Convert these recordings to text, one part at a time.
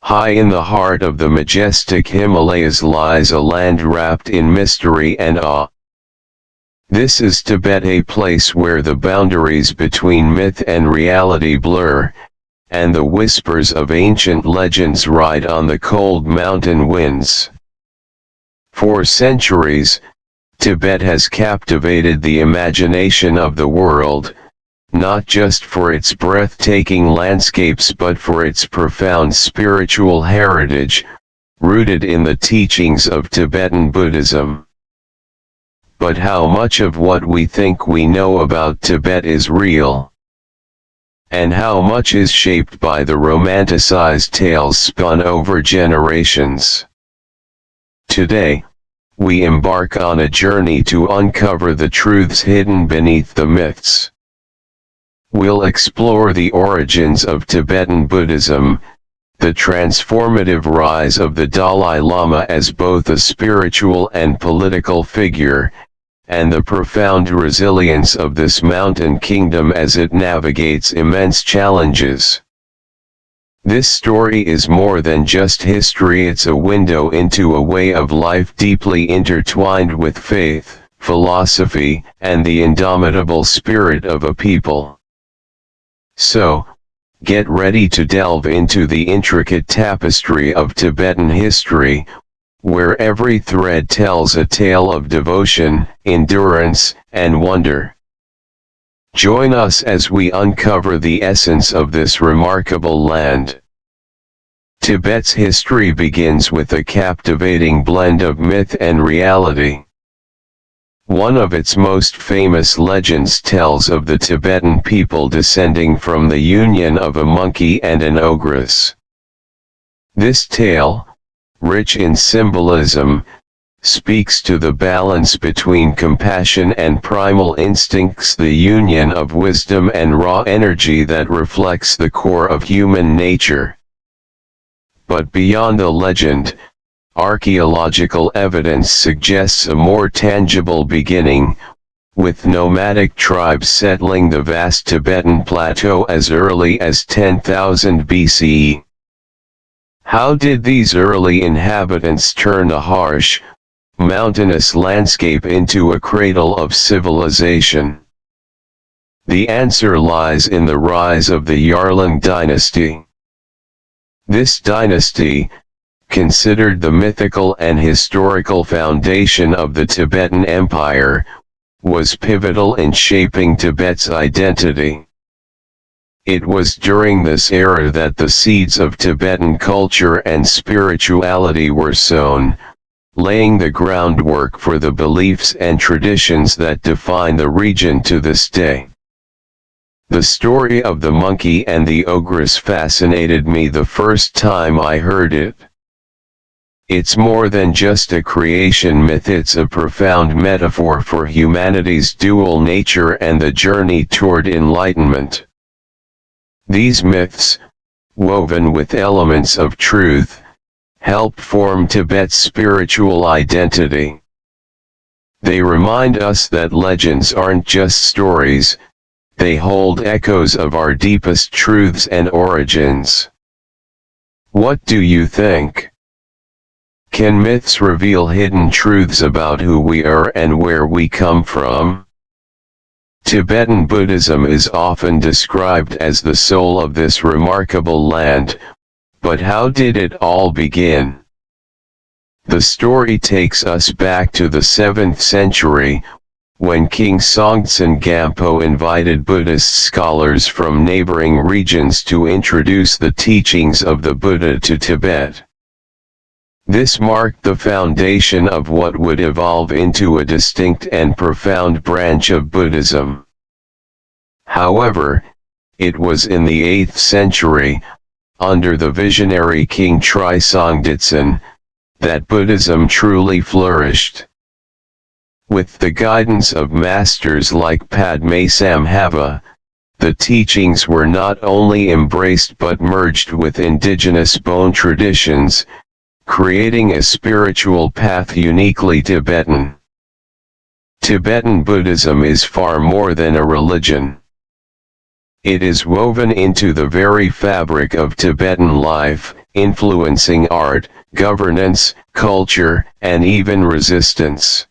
High in the heart of the majestic Himalayas lies a land wrapped in mystery and awe. This is Tibet, a place where the boundaries between myth and reality blur, and the whispers of ancient legends ride on the cold mountain winds. For centuries, Tibet has captivated the imagination of the world, not just for its breathtaking landscapes but for its profound spiritual heritage, rooted in the teachings of Tibetan Buddhism. But how much of what we think we know about Tibet is real? And how much is shaped by the romanticized tales spun over generations? Today, we embark on a journey to uncover the truths hidden beneath the myths. We'll explore the origins of Tibetan Buddhism, the transformative rise of the Dalai Lama as both a spiritual and political figure, and the profound resilience of this mountain kingdom as it navigates immense challenges. This story is more than just history, it's a window into a way of life deeply intertwined with faith, philosophy, and the indomitable spirit of a people. So, get ready to delve into the intricate tapestry of Tibetan history, where every thread tells a tale of devotion, endurance, and wonder. Join us as we uncover the essence of this remarkable land. Tibet's history begins with a captivating blend of myth and reality. One of its most famous legends tells of the Tibetan people descending from the union of a monkey and an ogress. This tale, rich in symbolism, speaks to the balance between compassion and primal instincts, the union of wisdom and raw energy that reflects the core of human nature. But beyond the legend, archaeological evidence suggests a more tangible beginning, with nomadic tribes settling the vast Tibetan plateau as early as 10,000 BCE. How did these early inhabitants turn a harsh, mountainous landscape into a cradle of civilization? The answer lies in the rise of the Yarlang dynasty. This dynasty, considered the mythical and historical foundation of the Tibetan Empire, was pivotal in shaping Tibet's identity. It was during this era that the seeds of Tibetan culture and spirituality were sown, laying the groundwork for the beliefs and traditions that define the region to this day. The story of the monkey and the ogress fascinated me the first time I heard it. It's more than just a creation myth, it's a profound metaphor for humanity's dual nature and the journey toward enlightenment. These myths, woven with elements of truth, help form Tibet's spiritual identity. They remind us that legends aren't just stories, they hold echoes of our deepest truths and origins. What do you think? Can myths reveal hidden truths about who we are and where we come from? Tibetan Buddhism is often described as the soul of this remarkable land, but how did it all begin? The story takes us back to the 7th century, when King Songtsen Gampo invited Buddhist scholars from neighboring regions to introduce the teachings of the Buddha to Tibet. This marked the foundation of what would evolve into a distinct and profound branch of Buddhism. However, it was in the 8th century, under the visionary King Trisongtsen, that Buddhism truly flourished. With the guidance of masters like Padmasambhava, the teachings were not only embraced but merged with indigenous Bon traditions, creating a spiritual path uniquely Tibetan. Tibetan Buddhism is far more than a religion. It is woven into the very fabric of Tibetan life, influencing art, governance, culture, and even resistance.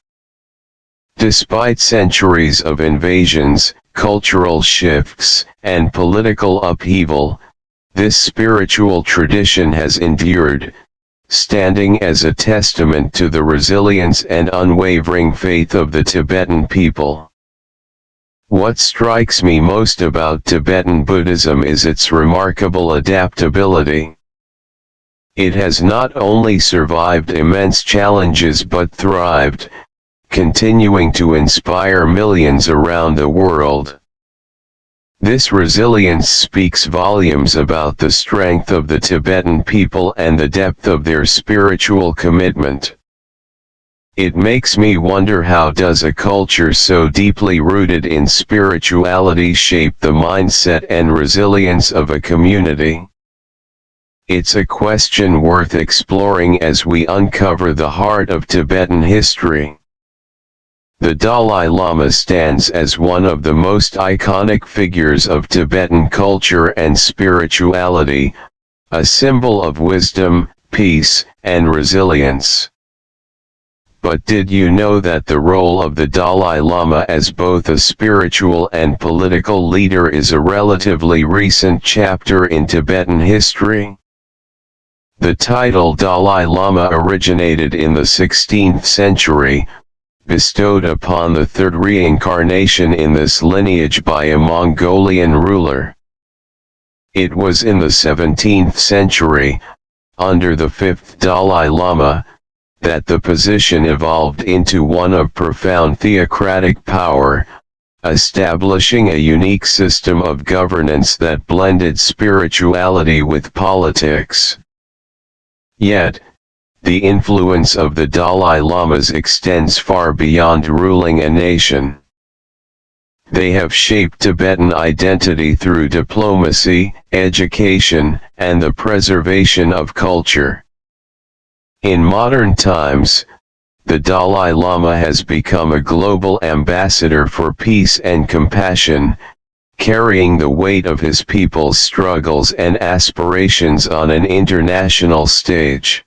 Despite centuries of invasions, cultural shifts, and political upheaval, this spiritual tradition has endured, standing as a testament to the resilience and unwavering faith of the Tibetan people. What strikes me most about Tibetan Buddhism is its remarkable adaptability. It has not only survived immense challenges but thrived, continuing to inspire millions around the world. This resilience speaks volumes about the strength of the Tibetan people and the depth of their spiritual commitment. It makes me wonder, how does a culture so deeply rooted in spirituality shape the mindset and resilience of a community? It's a question worth exploring as we uncover the heart of Tibetan history. The Dalai Lama stands as one of the most iconic figures of Tibetan culture and spirituality, a symbol of wisdom, peace, and resilience. But did you know that the role of the Dalai Lama as both a spiritual and political leader is a relatively recent chapter in Tibetan history? The title Dalai Lama originated in the 16th century, bestowed upon the third reincarnation in this lineage by a Mongolian ruler. It was in the 17th century, under the fifth Dalai Lama, that the position evolved into one of profound theocratic power, establishing a unique system of governance that blended spirituality with politics. Yet, the influence of the Dalai Lamas extends far beyond ruling a nation. They have shaped Tibetan identity through diplomacy, education, and the preservation of culture. In modern times, the Dalai Lama has become a global ambassador for peace and compassion, carrying the weight of his people's struggles and aspirations on an international stage.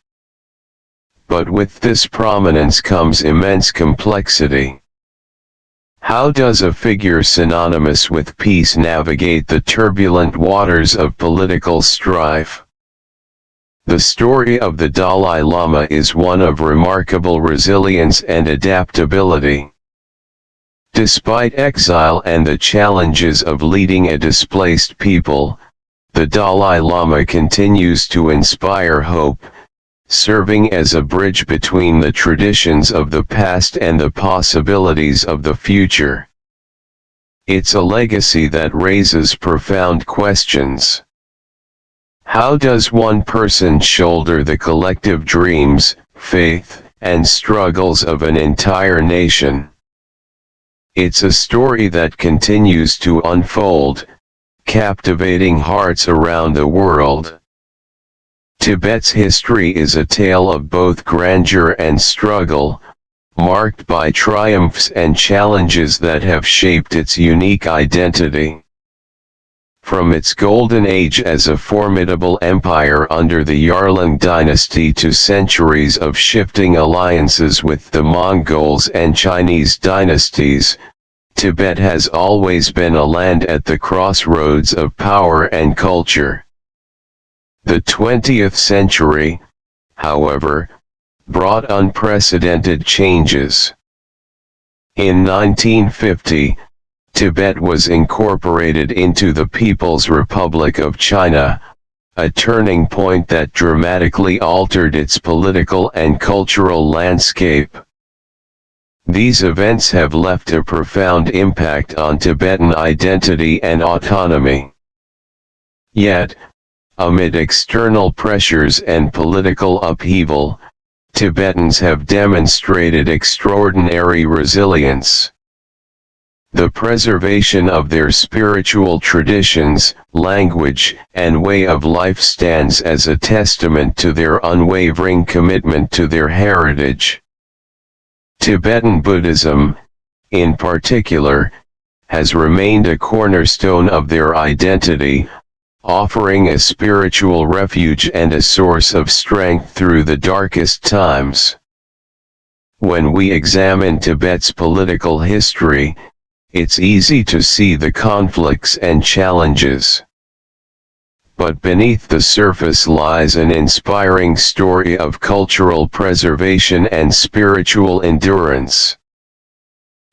But with this prominence comes immense complexity. How does a figure synonymous with peace navigate the turbulent waters of political strife? The story of the Dalai Lama is one of remarkable resilience and adaptability. Despite exile and the challenges of leading a displaced people, the Dalai Lama continues to inspire hope, serving as a bridge between the traditions of the past and the possibilities of the future. It's a legacy that raises profound questions. How does one person shoulder the collective dreams, faith, and struggles of an entire nation? It's a story that continues to unfold, captivating hearts around the world. Tibet's history is a tale of both grandeur and struggle, marked by triumphs and challenges that have shaped its unique identity. From its golden age as a formidable empire under the Yarlung dynasty to centuries of shifting alliances with the Mongols and Chinese dynasties, Tibet has always been a land at the crossroads of power and culture. The 20th century, however, brought unprecedented changes. In 1950, Tibet was incorporated into the People's Republic of China, a turning point that dramatically altered its political and cultural landscape. These events have left a profound impact on Tibetan identity and autonomy. Yet, amid external pressures and political upheaval, Tibetans have demonstrated extraordinary resilience. The preservation of their spiritual traditions, language, and way of life stands as a testament to their unwavering commitment to their heritage. Tibetan Buddhism, in particular, has remained a cornerstone of their identity, offering a spiritual refuge and a source of strength through the darkest times. When we examine Tibet's political history, it's easy to see the conflicts and challenges. But beneath the surface lies an inspiring story of cultural preservation and spiritual endurance.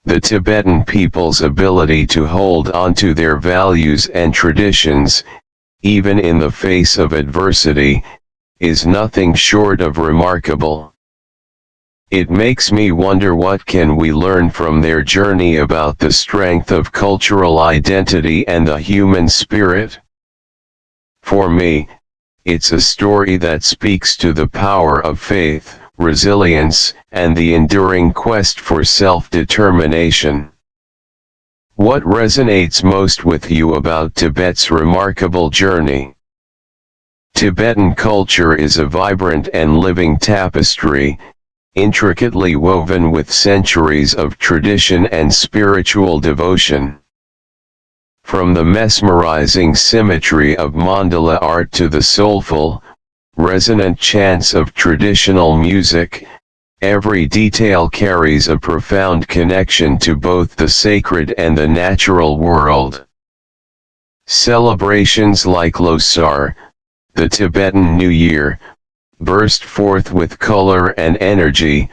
The Tibetan people's ability to hold onto their values and traditions, even in the face of adversity, is nothing short of remarkable. It makes me wonder, what can we learn from their journey about the strength of cultural identity and the human spirit? For me, it's a story that speaks to the power of faith, resilience, and the enduring quest for self-determination. What resonates most with you about Tibet's remarkable journey? Tibetan culture is a vibrant and living tapestry, intricately woven with centuries of tradition and spiritual devotion. From the mesmerizing symmetry of mandala art to the soulful, resonant chants of traditional music, every detail carries a profound connection to both the sacred and the natural world. Celebrations like Losar, the Tibetan New Year, burst forth with color and energy,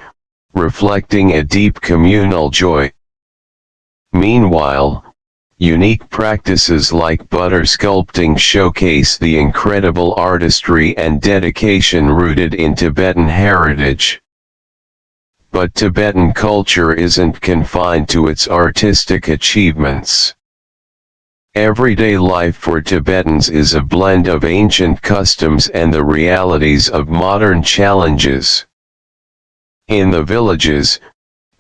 reflecting a deep communal joy. Meanwhile, unique practices like butter sculpting showcase the incredible artistry and dedication rooted in Tibetan heritage. But Tibetan culture isn't confined to its artistic achievements. Everyday life for Tibetans is a blend of ancient customs and the realities of modern challenges. In the villages,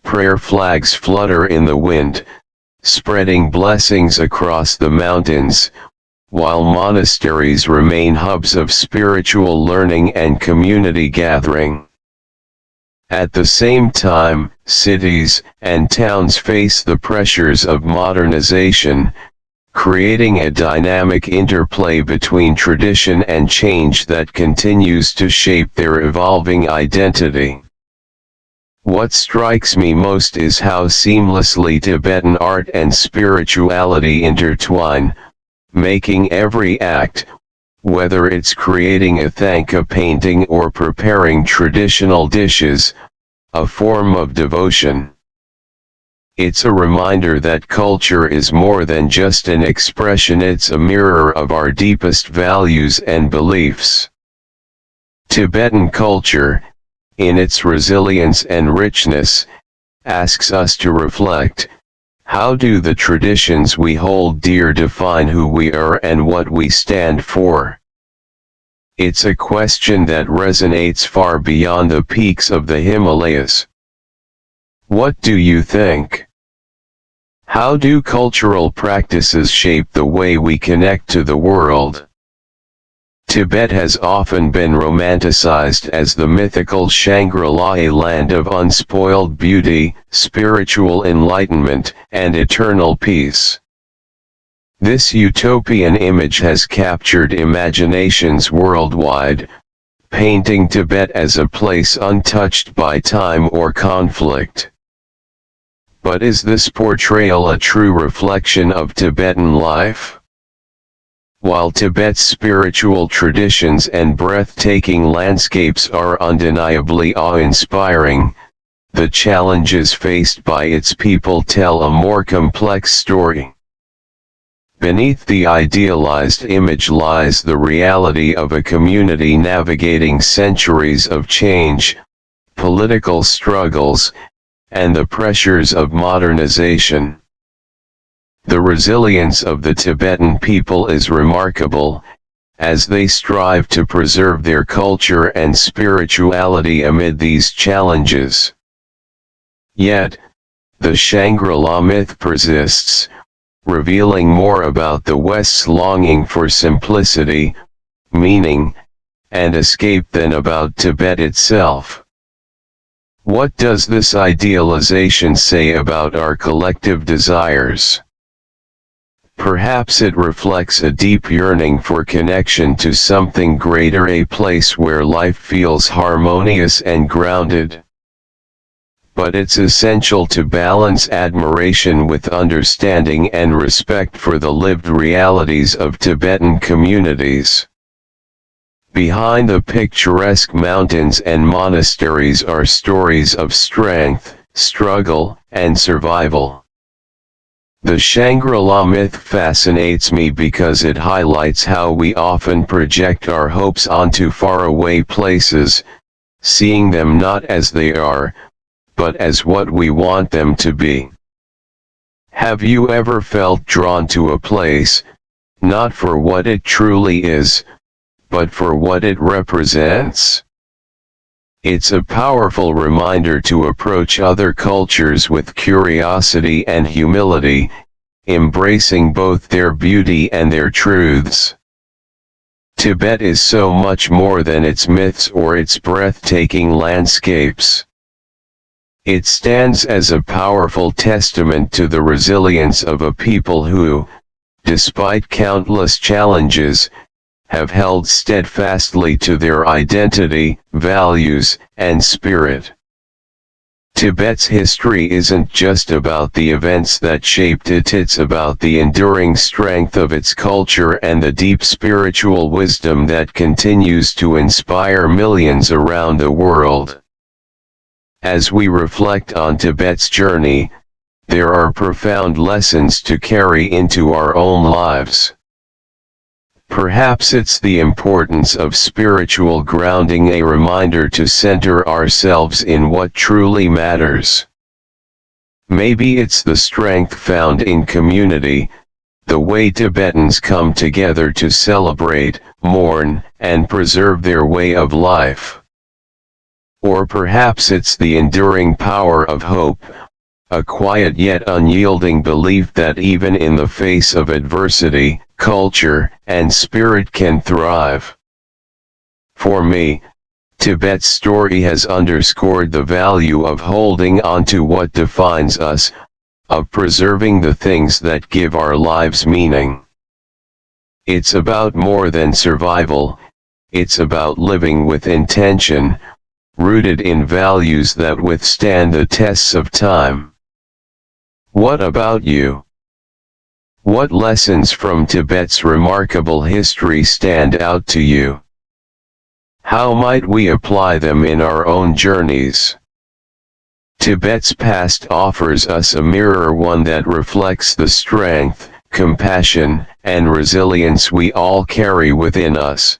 prayer flags flutter in the wind, spreading blessings across the mountains, while monasteries remain hubs of spiritual learning and community gathering. At the same time, cities and towns face the pressures of modernization, creating a dynamic interplay between tradition and change that continues to shape their evolving identity. What strikes me most is how seamlessly Tibetan art and spirituality intertwine, making every act, whether it's creating a thangka painting or preparing traditional dishes, a form of devotion. It's a reminder that culture is more than just an expression, it's a mirror of our deepest values and beliefs. Tibetan culture, in its resilience and richness, asks us to reflect: how do the traditions we hold dear define who we are and what we stand for? It's a question that resonates far beyond the peaks of the Himalayas. What do you think? How do cultural practices shape the way we connect to the world? Tibet has often been romanticized as the mythical Shangri-La, a land of unspoiled beauty, spiritual enlightenment, and eternal peace. This utopian image has captured imaginations worldwide, painting Tibet as a place untouched by time or conflict. But is this portrayal a true reflection of Tibetan life? While Tibet's spiritual traditions and breathtaking landscapes are undeniably awe-inspiring, the challenges faced by its people tell a more complex story. Beneath the idealized image lies the reality of a community navigating centuries of change, political struggles, and the pressures of modernization. The resilience of the Tibetan people is remarkable, as they strive to preserve their culture and spirituality amid these challenges. Yet, the Shangri-La myth persists, revealing more about the West's longing for simplicity, meaning, and escape than about Tibet itself. What does this idealization say about our collective desires? Perhaps it reflects a deep yearning for connection to something greater, a place where life feels harmonious and grounded. But it's essential to balance admiration with understanding and respect for the lived realities of Tibetan communities. Behind the picturesque mountains and monasteries are stories of strength, struggle, and survival. The Shangri-La myth fascinates me because it highlights how we often project our hopes onto faraway places, seeing them not as they are, but as what we want them to be. Have you ever felt drawn to a place, not for what it truly is, but for what it represents? It's a powerful reminder to approach other cultures with curiosity and humility, embracing both their beauty and their truths. Tibet is so much more than its myths or its breathtaking landscapes. It stands as a powerful testament to the resilience of a people who, despite countless challenges, have held steadfastly to their identity, values, and spirit. Tibet's history isn't just about the events that shaped it, it's about the enduring strength of its culture and the deep spiritual wisdom that continues to inspire millions around the world. As we reflect on Tibet's journey, there are profound lessons to carry into our own lives. Perhaps it's the importance of spiritual grounding, a reminder to center ourselves in what truly matters. Maybe it's the strength found in community, the way Tibetans come together to celebrate, mourn, and preserve their way of life. Or perhaps it's the enduring power of hope, a quiet yet unyielding belief that even in the face of adversity, culture and spirit can thrive. For me, Tibet's story has underscored the value of holding on to what defines us, of preserving the things that give our lives meaning. It's about more than survival, it's about living with intention, rooted in values that withstand the tests of time. What about you? What lessons from Tibet's remarkable history stand out to you? How might we apply them in our own journeys? Tibet's past offers us a mirror, one that reflects the strength, compassion, and resilience we all carry within us.